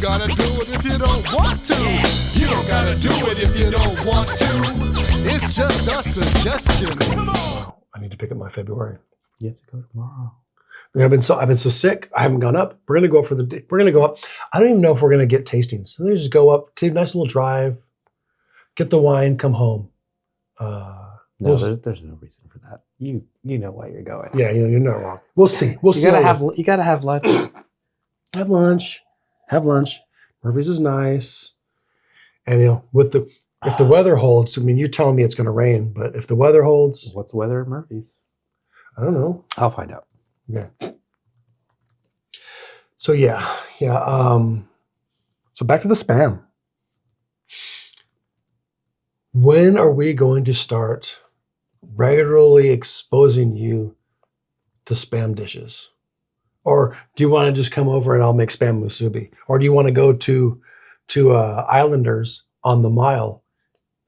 don't gotta do it if you don't want to. You don't gotta do it if you don't want to. It's just a suggestion. Wow, I need to pick up my February. You have to go tomorrow. I've been so sick. I haven't gone up. We're gonna go up for the day. We're gonna go up. I don't even know if we're gonna get tastings. So let's just go up, take a nice little drive, get the wine, come home. No, there's no reason for that. You know why you're going. Yeah, you're not wrong. We'll see. We'll see. You gotta have lunch. Have lunch. Murphy's is nice. And if the weather holds, I mean, you're telling me it's going to rain, but if the weather holds, What's the weather at Murphy's? I don't know. I'll find out. Yeah. So yeah. So back to the spam. When are we going to start regularly exposing you to spam dishes? Or do you want to just come over and I'll make spam musubi? Or do you want to go to Islanders on the Mile?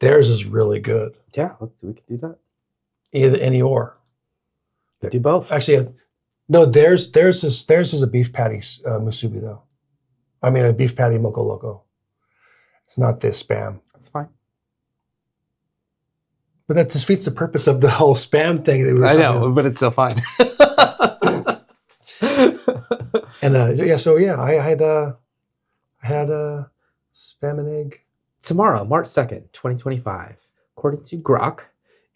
Theirs is really good. Yeah, we can do that. Any or. Do both. Actually, no. Theirs is a beef patty musubi though. I mean a beef patty moco loco. It's not this spam. That's fine. But that defeats the purpose of the whole spam thing. That we were I talking know, about. but it's still fine. And I had spam and egg. Tomorrow, March 2nd, 2025, according to Grok,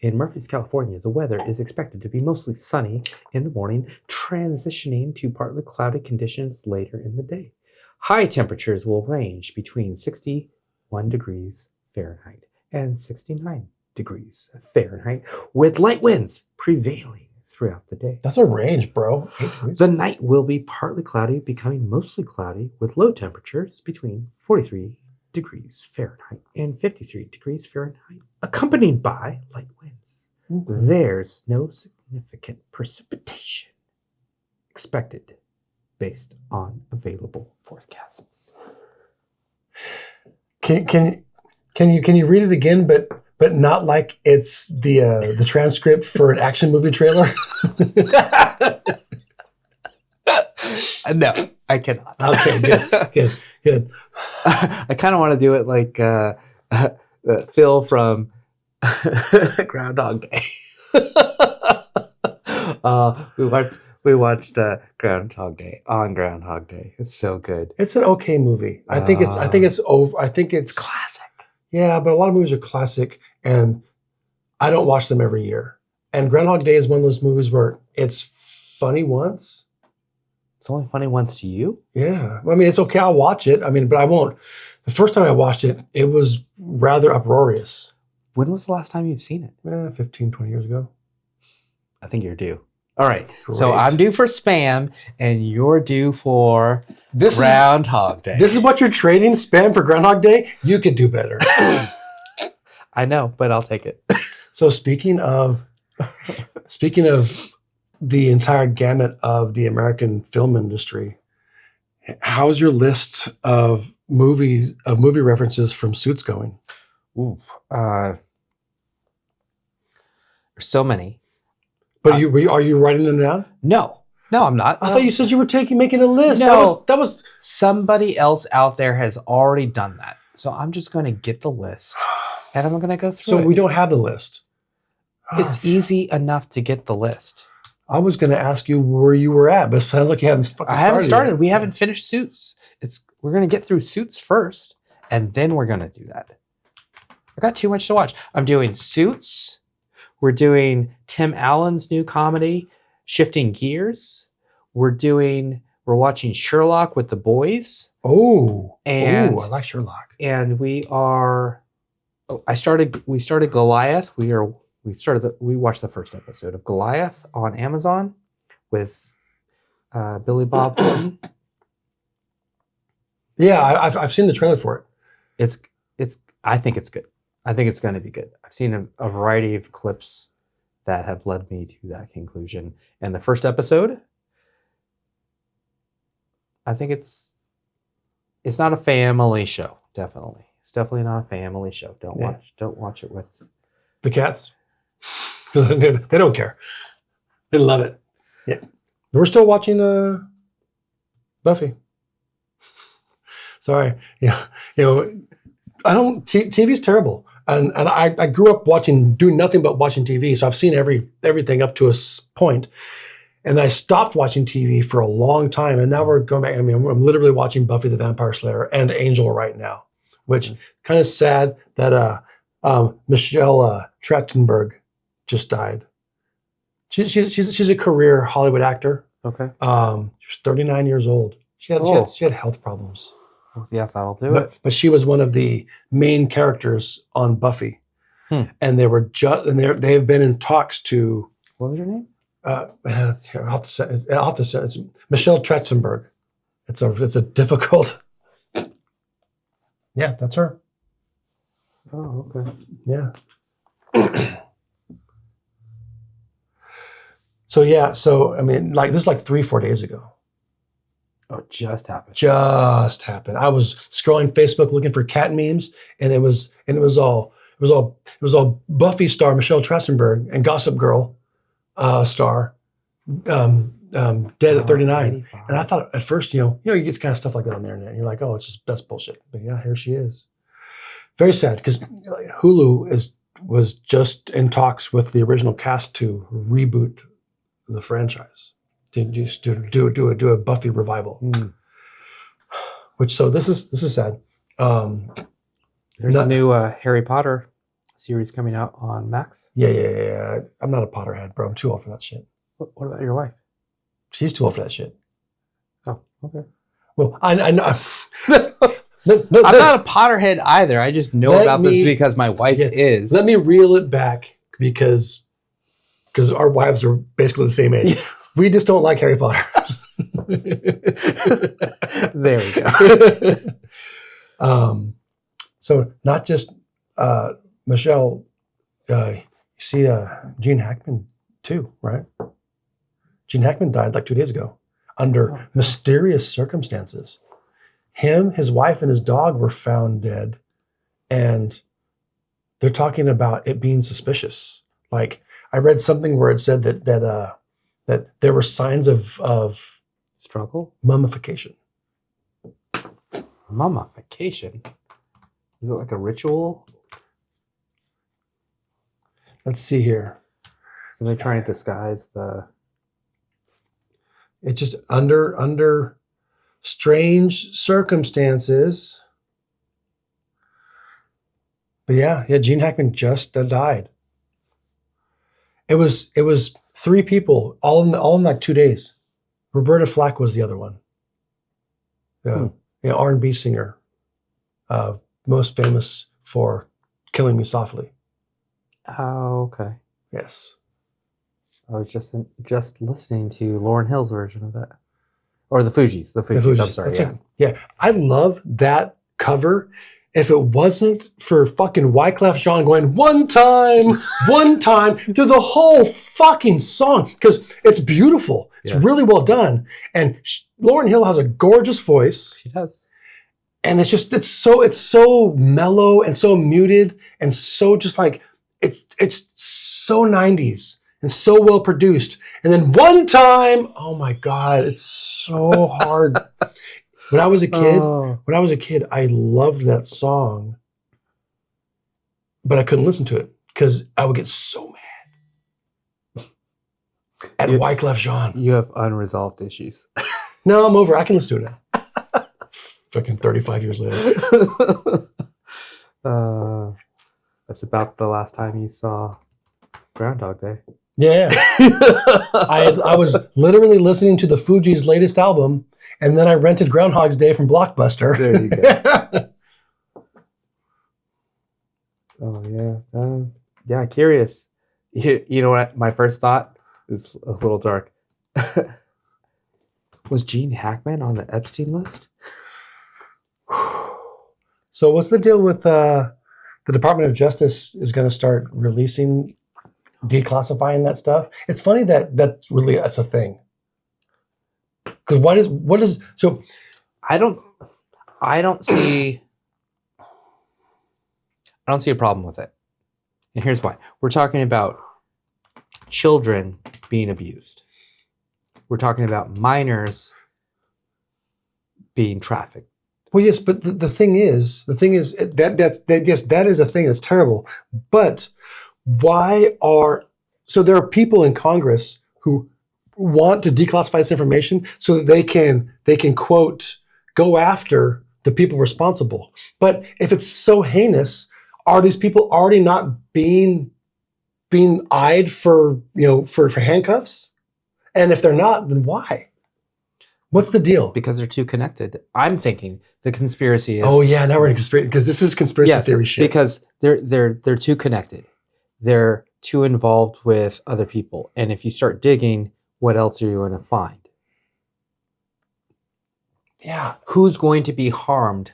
in Murphy's, California, the weather is expected to be mostly sunny in the morning, transitioning to partly cloudy conditions later in the day. High temperatures will range between 61 degrees Fahrenheit and 69 degrees Fahrenheit, with light winds prevailing throughout the day. That's a range, bro. The night will be partly cloudy, becoming mostly cloudy, with low temperatures between 43 degrees Fahrenheit and 53 degrees Fahrenheit, accompanied by light winds. Okay. There's no significant precipitation expected based on available forecasts. Can you read it again, but not like it's the transcript for an action movie trailer? No, I cannot. Okay, good. I kind of want to do it like Phil from Groundhog Day. We watched Groundhog Day on Groundhog Day. It's so good. It's an okay movie. I think it's over. I think it's Classic. Yeah, but a lot of movies are classic, and I don't watch them every year. And Groundhog Day is one of those movies where it's funny once. It's only funny once to you? Yeah. I mean, it's okay. I'll watch it. I mean, but I won't. The first time I watched it, it was rather uproarious. When was the last time you've seen it? 15, 20 years ago. I think you're due. All right. Great. So I'm due for spam, and you're due for Groundhog Day. This is what you're trading, spam for Groundhog Day? You could do better. I know, but I'll take it. So speaking of the entire gamut of the American film industry, how's your list of movie references from Suits going? Ooh, there's so many. But are you writing them down? No, I'm not. I thought you said you were making a list. No, that was somebody else out there has already done that. So I'm just going to get the list and I'm going to go through it. So we don't have the list. It's easy enough to get the list. I was going to ask you where you were at, but it sounds like you haven't fucking started. I haven't started. Yet. We haven't finished Suits. We're going to get through Suits first, and then we're going to do that. I got too much to watch. I'm doing Suits. We're doing Tim Allen's new comedy, Shifting Gears. We're watching Sherlock with the boys. I like Sherlock. And we started Goliath. We watched the first episode of Goliath on Amazon with Billy Bob Thornton. Yeah, I've seen the trailer for it. I think it's good. I think it's going to be good. I've seen a variety of clips that have led me to that conclusion. And the first episode, I think it's not a family show. Definitely, it's definitely not a family show. Don't watch it with the cats, because they don't care. They love it. Yeah, we're still watching Buffy. Sorry. You know, I don't. TV's terrible, and I grew up doing nothing but watching TV. So I've seen everything up to a point, and I stopped watching TV for a long time, and now we're going back. I mean, I'm literally watching Buffy the Vampire Slayer and Angel right now, which kind of sad that Michelle Trachtenberg just died. She's a career Hollywood actor. Okay. She was 39 years old. She had health problems. Yes, that'll do it. But she was one of the main characters on Buffy, and they were they've been in talks to. What was her name? I'll have to say it's Michelle Trachtenberg. It's a difficult. Yeah, that's her. Oh, okay. Yeah. So I mean, like this is like 3-4 days ago. Oh, it just happened. Just happened. I was scrolling Facebook looking for cat memes, and it was all Buffy star Michelle Trachtenberg and Gossip Girl star dead at 39. And I thought at first, you get kind of stuff like that on the internet, and you're like, oh, that's bullshit. But yeah, here she is. Very sad because Hulu was just in talks with the original cast to reboot the franchise. To do a Buffy revival, so this is sad. There's a new Harry Potter series coming out on Max. Yeah. I'm not a Potterhead, bro. I'm too old for that shit. What about your wife? She's too old for that shit. Oh, okay. Well, I know. I'm not a Potterhead either. I just know about this because my wife is. Let me reel it back because our wives are basically the same age. We just don't like Harry Potter. There we go. So not just Michelle, you see Gene Hackman too, right? Gene Hackman died like 2 days ago under mysterious circumstances. Him, his wife, and his dog were found dead, and they're talking about it being suspicious. Like I read something where it said that there were signs of struggle, mummification. Mummification? Is it like a ritual? Let's see here. So they're trying to disguise the. It's just under strange circumstances. But yeah, Gene Hackman just died. It was 3 people all in like 2 days. Roberta Flack was the other one. R&B singer, most famous for "Killing Me Softly." Oh, okay. Yes. I was just listening to Lauryn Hill's version of that, or the Fugees. The Fugees. I'm sorry. Yeah, I love that cover. If it wasn't for fucking Wyclef Jean going one time through the whole fucking song, because it's beautiful. It's really well done. And Lauryn Hill has a gorgeous voice. She does. And it's so mellow and so muted and so just like, it's so 90s and so well produced. And then one time, oh my God, it's so hard. When I was a kid, I loved that song, but I couldn't listen to it because I would get so mad at Wyclef Jean. You have unresolved issues. No, I'm over. I can listen to it now. Fucking 35 years later. That's about the last time you saw Groundhog Day. Yeah. I was literally listening to the Fugees' latest album, and then I rented Groundhog's Day from Blockbuster. There you go. Oh, yeah. Yeah, curious. You know what? My first thought is a little dark. Was Gene Hackman on the Epstein list? So what's the deal with the Department of Justice is going to start releasing, declassifying that stuff? It's funny that's a thing. Because what is so? I don't see a problem with it, and here's why. We're talking about children being abused. We're talking about minors being trafficked. Well, yes, but the thing is that is a thing that's terrible. But so there are people in Congress who want to declassify this information so that they can quote go after the people responsible. But if it's so heinous, are these people already not being eyed for for handcuffs? And if they're not, then why? What's the deal? Because they're too connected. I'm thinking the conspiracy is. Oh yeah, now we're in conspiracy because this is conspiracy theory shit. Because they're too connected. They're too involved with other people. And if you start digging, what else are you going to find? Yeah. Who's going to be harmed?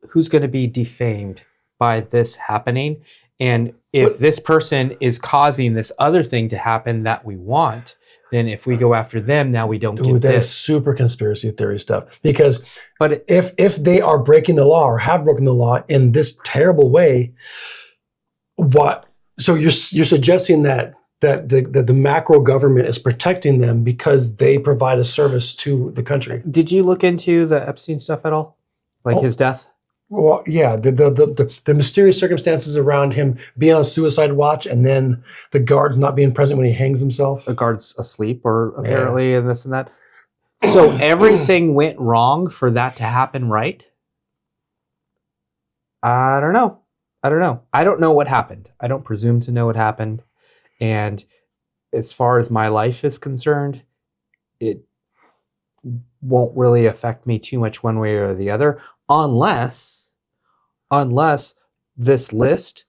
Who's going to be defamed by this happening? And if this person is causing this other thing to happen that we want, then if we go after them, now we don't get that this. is super conspiracy theory stuff. Because But if they are breaking the law or have broken the law in this terrible way, what? So you're suggesting that the macro government is protecting them because they provide a service to the country. Did you look into the Epstein stuff at all? Like his death? Well, yeah, the mysterious circumstances around him being on suicide watch and then the guards not being present when he hangs himself. The guard's asleep, or apparently, and this and that. So everything went wrong for that to happen, right? I don't know. I don't know what happened. I don't presume to know what happened. And as far as my life is concerned, it won't really affect me too much one way or the other, unless this list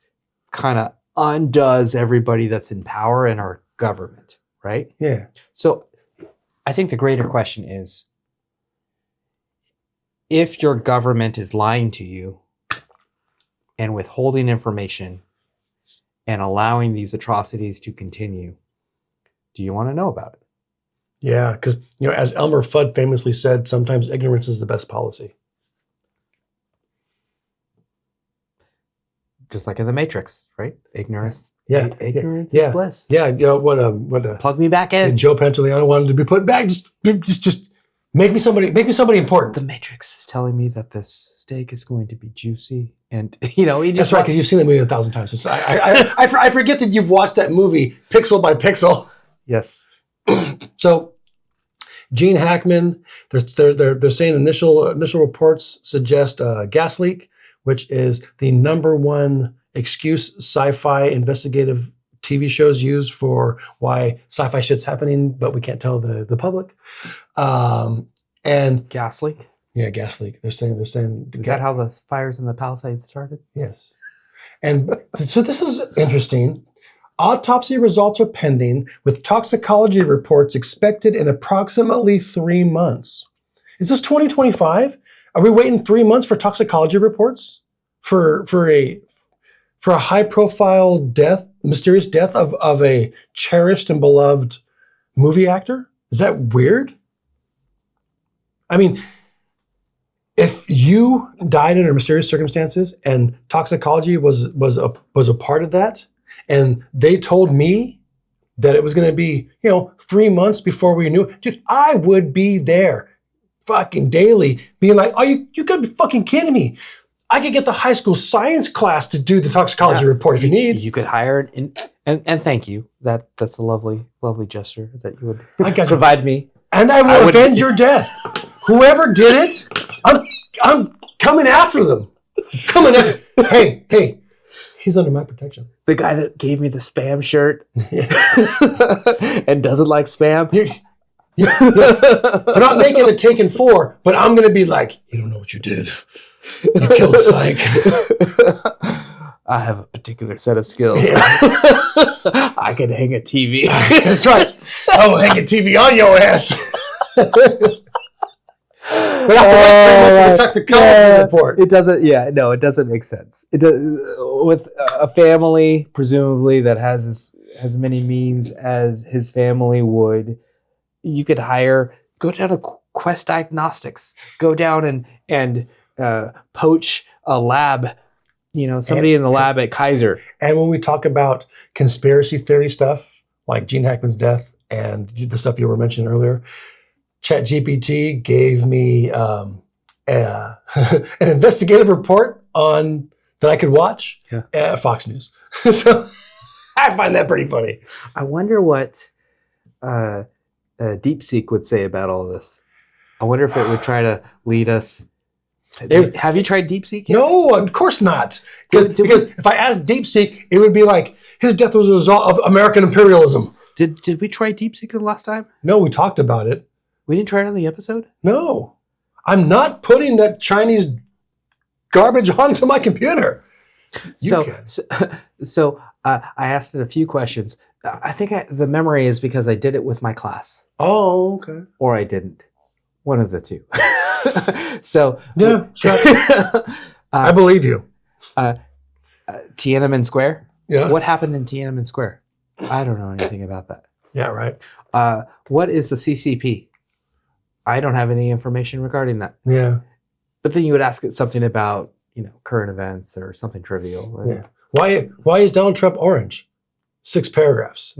kind of undoes everybody that's in power in our government, right? Yeah. So I think the greater question is, if your government is lying to you and withholding information and allowing these atrocities to continue, do you want to know about it? Yeah, because as Elmer Fudd famously said, sometimes ignorance is the best policy. Just like in the Matrix, right? Ignorance. Yeah, Ignorance is bliss. Yeah, what Plug me back in. Joe Pantoliano wanted to be put back. Just make me somebody important. The Matrix is telling me that this steak is going to be juicy, and he just. That's right, because you've seen the movie 1,000 times. So I forget that you've watched that movie pixel by pixel. Yes. So, Gene Hackman, they're saying initial reports suggest a gas leak, which is the #1 excuse sci-fi investigative TV shows use for why sci-fi shit's happening, but we can't tell the public. And Gas leak. Yeah, gas leak. They're saying. Is that how the fires in the Palisades started? Yes. And so this is interesting. Autopsy results are pending, with toxicology reports expected in approximately 3 months. Is this 2025? Are we waiting 3 months for toxicology reports for a high-profile death, mysterious death of a cherished and beloved movie actor? Is that weird? I mean, if you died under mysterious circumstances and toxicology was a part of that, and they told me that it was going to be 3 months before we knew, dude, I would be there fucking daily being like, oh, you gotta be fucking kidding me. I could get the high school science class to do the toxicology report if you need. You could hire and thank you. That's a lovely gesture that you would you. provide me. And I will avenge your death. Whoever did it, I'm coming after them. Hey, he's under my protection. The guy that gave me the spam shirt and doesn't like spam. They're not making it Taken 4, but I'm going to be like, you don't know what you did. You killed Psych. I have a particular set of skills. Yeah. I can hang a TV. That's right. I'll hang a TV on your ass. But after the toxicology report. It doesn't. Yeah, no, it doesn't make sense. It does, with a family presumably that has as many means as his family would. You could go down to Quest Diagnostics, go down and poach a lab, somebody in the lab at Kaiser. And when we talk about conspiracy theory stuff, like Gene Hackman's death and the stuff you were mentioning earlier, ChatGPT gave me an investigative report on that I could watch. Fox News. So I find that pretty funny. I wonder what DeepSeek would say about all of this. I wonder if it would try to lead us. Have you tried DeepSeek yet? No, of course not. Because if I asked DeepSeek, it would be like his death was a result of American imperialism. Did we try DeepSeek the last time? No, we talked about it. We didn't try it on the episode? No. I'm not putting that Chinese garbage onto my computer. So I asked it a few questions. I think the memory is because I did it with my class. Oh, okay. Or I didn't. One of the two. So yeah, sure. I believe you. Tiananmen Square. Yeah. What happened in Tiananmen Square? I don't know anything about that. Yeah, right. What is the CCP? I don't have any information regarding that. Yeah. But then you would ask it something about, current events or something trivial. Yeah. Why is Donald Trump orange? 6 paragraphs.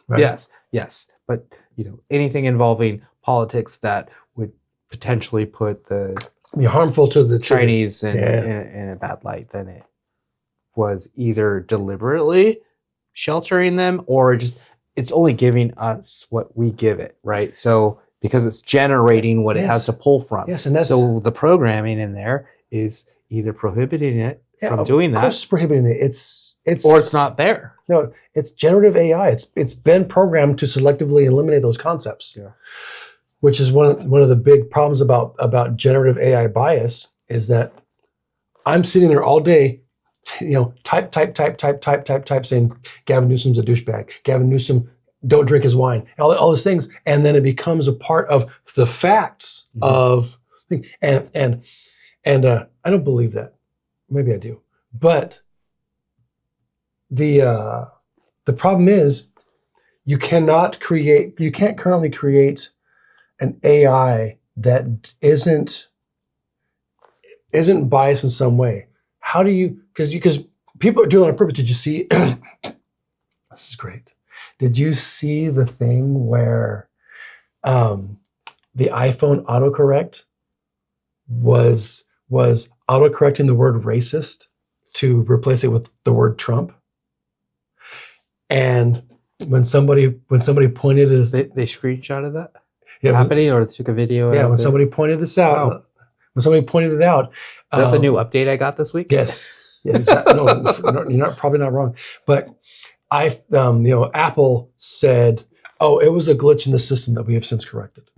Right? Yes. But anything involving politics that would potentially put be harmful to the Chinese in a bad light, then it was either deliberately sheltering them or just it's only giving us what we give it, right? So because it's generating what it has to pull from. Yes, and that's so the programming in there is either prohibiting it from doing that. Of course it's prohibiting it. It's or it's not there. No, it's generative AI. It's been programmed to selectively eliminate those concepts. Yeah. Which is one of the big problems about generative AI bias is that I'm sitting there all day, type, saying Gavin Newsom's a douchebag. Gavin Newsom, don't drink his wine. All those things, and then it becomes a part of the facts of things. And I don't believe that. Maybe I do, but the problem is you can't currently create an AI that isn't biased in some way. How do you? Because people are doing it on purpose. Did you see? This is great. Did you see the thing where the iPhone autocorrect was autocorrecting the word racist to replace it with the word Trump? And when somebody pointed it, they screenshotted that happening, or took a video. Yeah, when somebody pointed this out, when somebody pointed it out, that's a new update I got this week. Yes, yeah, exactly. No, you're probably not wrong. But Apple said, "Oh, it was a glitch in the system that we have since corrected."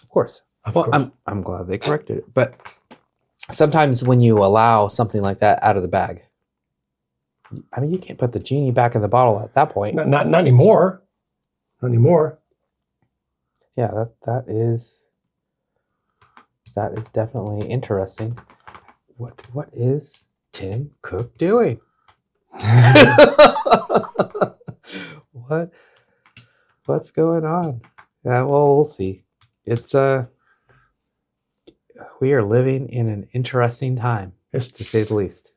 Of course. I'm glad they corrected it, but sometimes when you allow something like that out of the bag, I mean, you can't put the genie back in the bottle at that point. Not anymore. Not anymore. Yeah, that is definitely interesting. What is Tim Cook doing? What's going on? Yeah, well, we'll see. It's we are living in an interesting time, to say the least.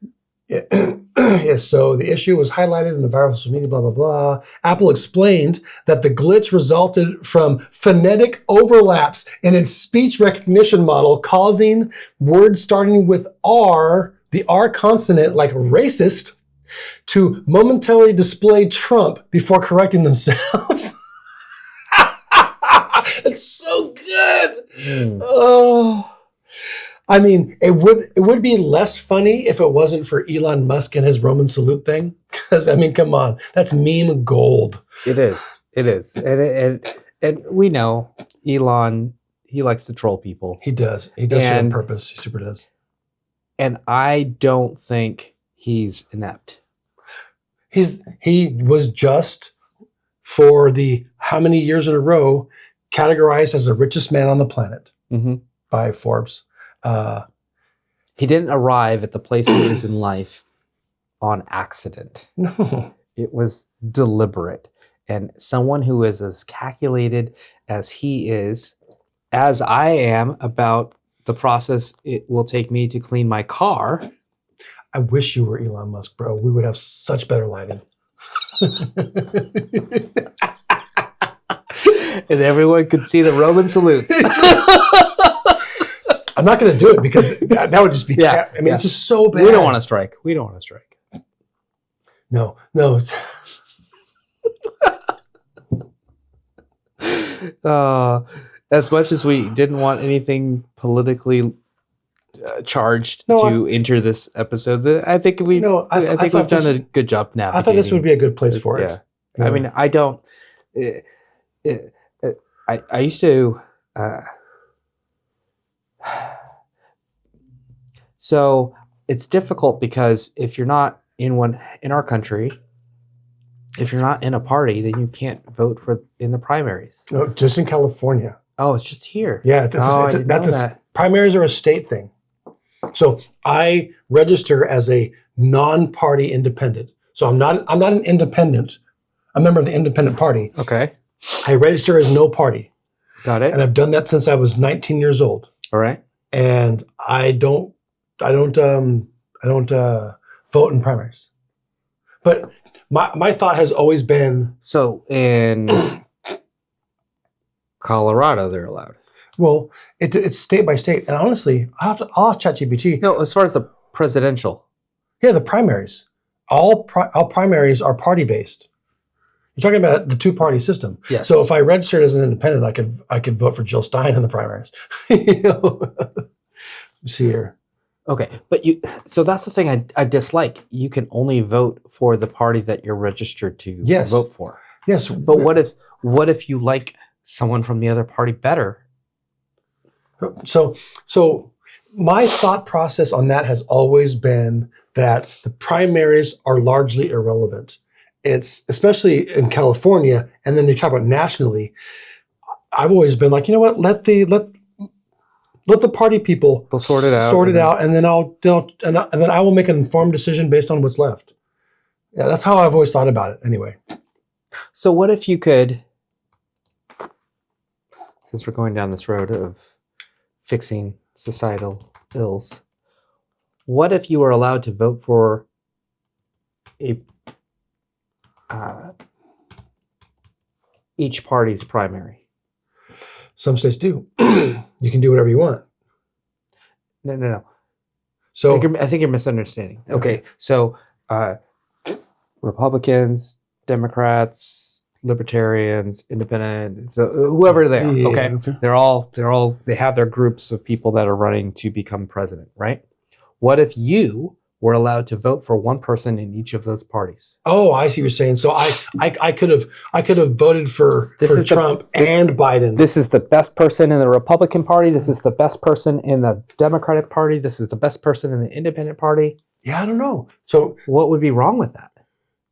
Yes, so the issue was highlighted in the viral social media, blah, blah, blah. Apple explained that the glitch resulted from phonetic overlaps in its speech recognition model, causing words starting with R, the R consonant, like racist, to momentarily display Trump before correcting themselves. It's so good. Oh. I mean, it would be less funny if it wasn't for Elon Musk and his Roman salute thing. Because I mean, come on, that's meme gold. It is, and we know Elon. He likes to troll people. He does it on purpose. He super does. And I don't think he's inept. He was just for the how many years in a row categorized as the richest man on the planet by Forbes. He didn't arrive at the place he is in life on accident. No. It was deliberate. And someone who is as calculated as he is, as I am about the process it will take me to clean my car. I wish you were Elon Musk, bro. We would have such better lighting. And everyone could see the Roman salutes. I'm not going to do it because that would just be. Yeah, I mean, it's just so bad. We don't want to strike. We don't want to strike. No. As much as we didn't want anything politically charged to enter this episode, I think we've done a good job navigating. I thought this would be a good place for it. Yeah. I mean, I don't. I used to. So it's difficult because if you're not in our country, if you're not in a party, then you can't vote in the primaries. No, just in California. Oh, it's just here. Yeah, primaries are a state thing. So I register as a non-party independent. So I'm not an independent. I'm a member of the independent party. Okay. I register as no party. Got it. And I've done that since I was 19 years old. All right. And I don't vote in primaries. But my thought has always been, so in Colorado they're allowed. Well, it's state by state, and honestly, I'll ask ChatGPT. No, as far as the presidential. Yeah, the primaries. All primaries are party based. You're talking about the two-party system. Yes. So if I registered as an independent, I could vote for Jill Stein in the primaries. See here. Okay, but so that's the thing I dislike. You can only vote for the party that you're registered to vote for. Yes. But what if you like someone from the other party better? So my thought process on that has always been that the primaries are largely irrelevant. It's especially in California, and then you talk about nationally. I've always been like, you know what? Let the party people they'll sort it out, and then I will make an informed decision based on what's left. Yeah, that's how I've always thought about it. Anyway. So what if you could, since we're going down this road of fixing societal ills, what if you were allowed to vote for each party's primary? Some states do. You can do whatever you want. No. So I think you're misunderstanding. Okay, so Republicans, Democrats, Libertarians, Independent, so whoever they are. Yeah, okay, they have their groups of people that are running to become president, right? What if you were allowed to vote for one person in each of those parties? Oh, I see what you're saying. So I could have voted for Trump and Biden. This is the best person in the Republican Party. This is the best person in the Democratic Party. This is the best person in the Independent Party. Yeah, I don't know. So what would be wrong with that?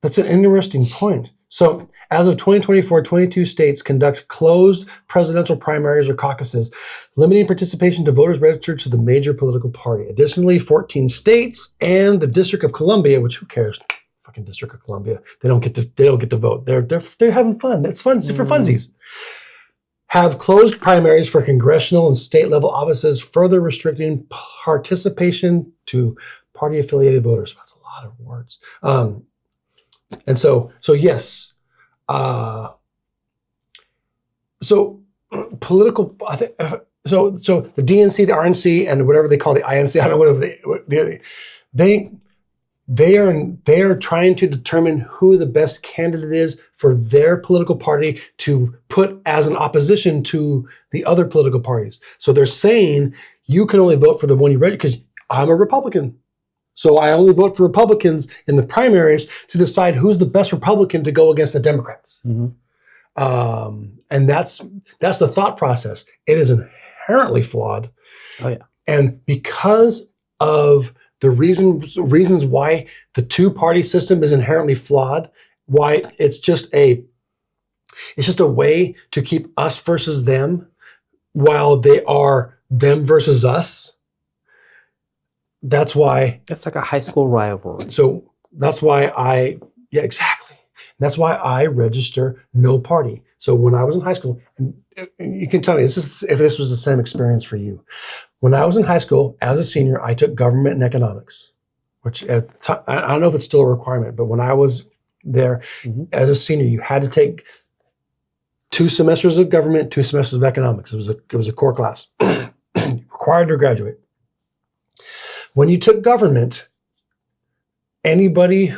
That's an interesting point. So as of 2024, 22 states conduct closed presidential primaries or caucuses, limiting participation to voters registered to the major political party. Additionally, 14 states and the District of Columbia, which who cares? Fucking District of Columbia. They don't get to vote. They're having fun. It's fun for funsies. Have closed primaries for congressional and state level offices, further restricting participation to party affiliated voters. That's a lot of words. And so yes. So political, I think, so the DNC, the RNC, and whatever they call the INC, I don't know they are trying to determine who the best candidate is for their political party to put as an opposition to the other political parties. So they're saying you can only vote for the one you read because I'm a Republican. So I only vote for Republicans in the primaries to decide who's the best Republican to go against the Democrats. Mm-hmm. And that's the thought process. It is inherently flawed. Oh yeah. And because of the reasons why the two-party system is inherently flawed, why it's just a way to keep us versus them while they are them versus us. That's why it's like a high school rivalry. So that's why exactly. That's why I register no party. So when I was in high school, and you can tell me if this was the same experience for you. When I was in high school as a senior, I took government and economics, which I don't know if it's still a requirement, but when I was there as a senior, you had to take 2 semesters of government, 2 semesters of economics. It was a core class. required to graduate. When you took government, anybody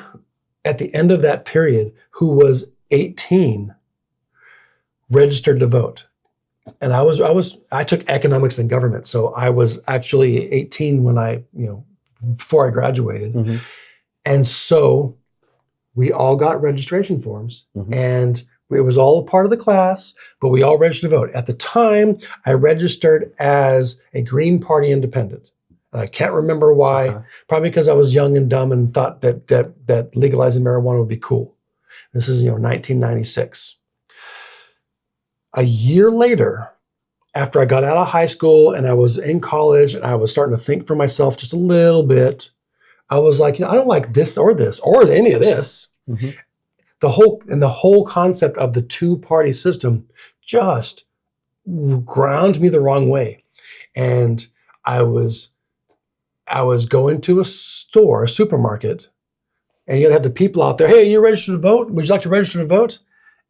at the end of that period who was 18 registered to vote. And I took economics and government, so I was actually 18 when before I graduated. Mm-hmm. And so we all got registration forms, Mm-hmm. and it was all a part of the class, but we all registered to vote. At the time, I registered as a Green Party independent. And I can't remember why. Okay. Probably because I was young and dumb and thought that legalizing marijuana would be cool. This is 1996. A year later, after I got out of high school and I was in college and I was starting to think for myself just a little bit, I was like, I don't like this or any of this. Mm-hmm. The whole concept of the two-party system just ground me the wrong way. And I was going to a supermarket, and you gotta have the people out there, hey, are you registered to vote? Would you like to register to vote?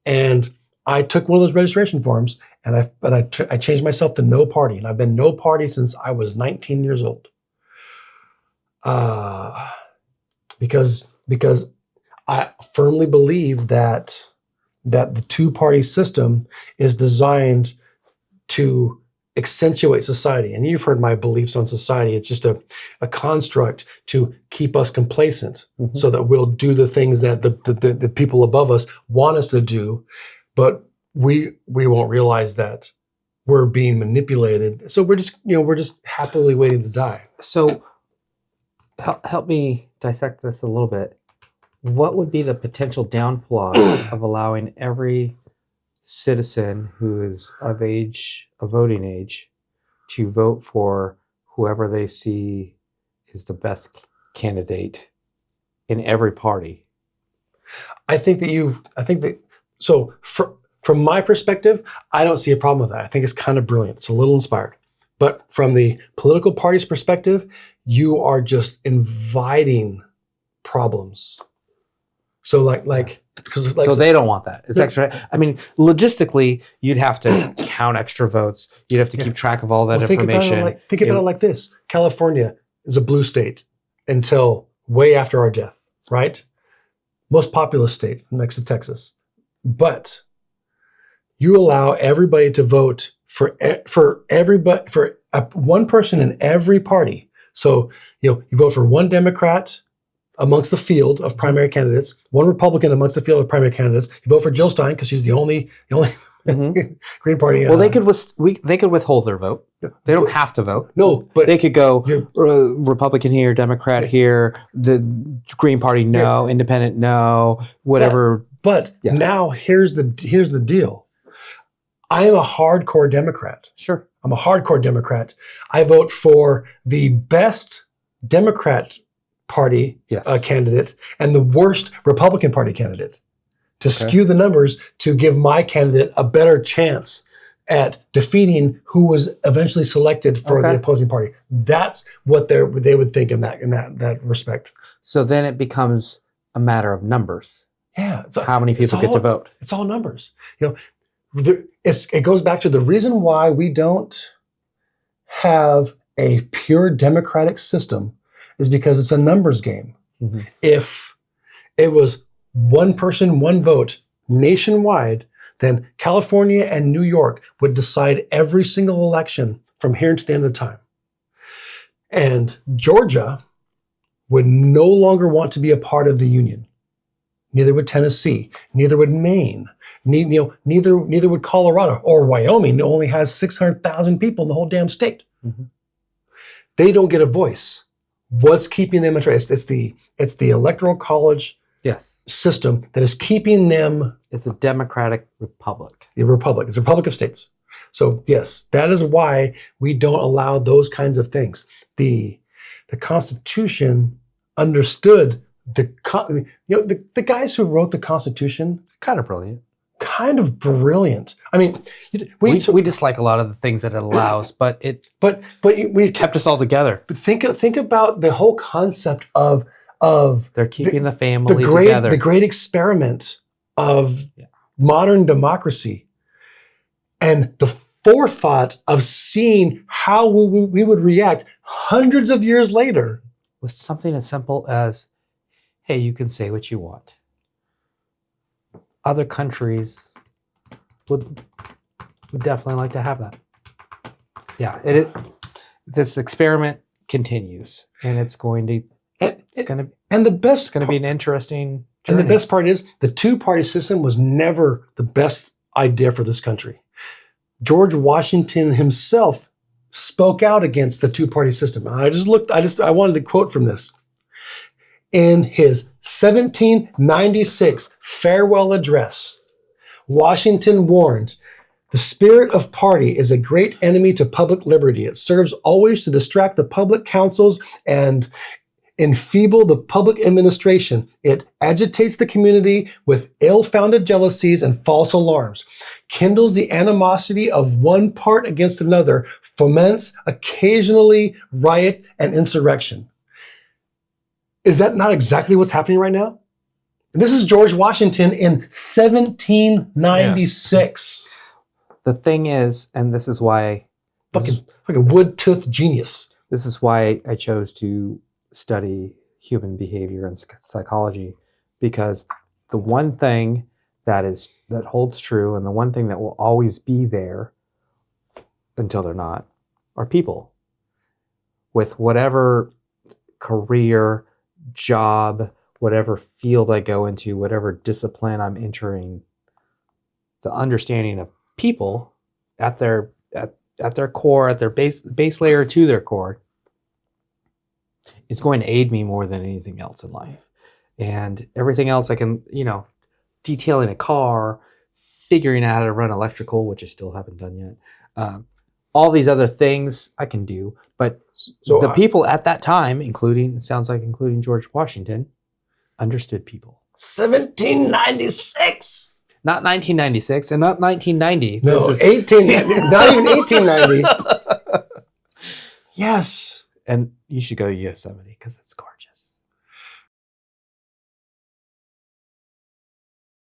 And I took one of those registration forms and I changed myself to no party. And I've been no party since I was 19 years old. Because I firmly believe that the two-party system is designed to accentuate society. And you've heard my beliefs on society. It's just a construct to keep us complacent, Mm-hmm. so that we'll do the things that the people above us want us to do, but we won't realize that we're being manipulated. So we're just happily waiting to die. So help me dissect this a little bit. What would be the potential downfalls of allowing every citizen who is of voting age, to vote for whoever they see is the best candidate in every party? So from my perspective, I don't see a problem with that. I think it's kind of brilliant. It's a little inspired. But from the political party's perspective, you are just inviting problems. So So they don't want that. It's extra. I mean, logistically, you'd have to count extra votes. You'd have to keep track of all that information. Think about it like this. California is a blue state until way after our death, right? Most populous state next to Texas. But you allow everybody to vote for one person in every party. So you vote for one Democrat amongst the field of primary candidates, one Republican amongst the field of primary candidates. You vote for Jill Stein because she's the only Mm-hmm. Green Party. Well, they could withhold their vote. They don't have to vote. No, but they could go Republican here, Democrat here, the Green Party no, Independent no, whatever. But now here's the deal. I am a hardcore Democrat. Sure. I'm a hardcore Democrat. I vote for the best Democrat Party candidate and the worst Republican Party candidate to skew the numbers, to give my candidate a better chance at defeating who was eventually selected for the opposing party. That's what they would think in that respect. So then it becomes a matter of numbers. Yeah. How many people get to vote? It's all numbers. It goes back to the reason why we don't have a pure democratic system is because it's a numbers game. Mm-hmm. If it was one person, one vote nationwide, then California and New York would decide every single election from here to the end of time. And Georgia would no longer want to be a part of the union. Neither would Tennessee. Neither would Maine. Neither would Colorado or Wyoming. It only has 600,000 people in the whole damn state. Mm-hmm. They don't get a voice. What's keeping them interested? It's the electoral college system that is keeping them. It's a democratic republic. It's a republic of states. So yes, that is why we don't allow those kinds of things. The Constitution understood the guys who wrote the Constitution. Kind of brilliant. I mean, we dislike a lot of the things that it allows, but it's kept us all together. But think about the whole concept of they're keeping the family together. The great experiment of modern democracy, and forethought of seeing how we would react hundreds of years later. With something as simple as, hey, you can say what you want. Other countries would definitely like to have that. Yeah, this experiment continues, and it's going to be an interesting journey. And the best part is the two-party system was never the best idea for this country. George Washington himself spoke out against the two-party system. I wanted to quote from this. In his 1796 farewell address, Washington warned, "The spirit of party is a great enemy to public liberty. It serves always to distract the public councils and enfeeble the public administration. It agitates the community with ill-founded jealousies and false alarms, kindles the animosity of one part against another, foments occasionally riot and insurrection." Is that not exactly what's happening right now? And this is George Washington in 1796. Yes. The thing is, and this is why... Fucking wood-toothed genius. This is why I chose to study human behavior and psychology, because the one thing that holds true, and the one thing that will always be there until they're not, are people. With whatever career, job, whatever field I go into, whatever discipline I'm entering, the understanding of people at their core, at their base layer to their core, it's going to aid me more than anything else in life. And everything else I can, detailing a car, figuring out how to run electrical, which I still haven't done yet. All these other things I can do, but the people at that time, including George Washington, understood people. 1796. Not 1996 and not 1990. No, not even 1890. Yes. And you should go to Yosemite because it's gorgeous.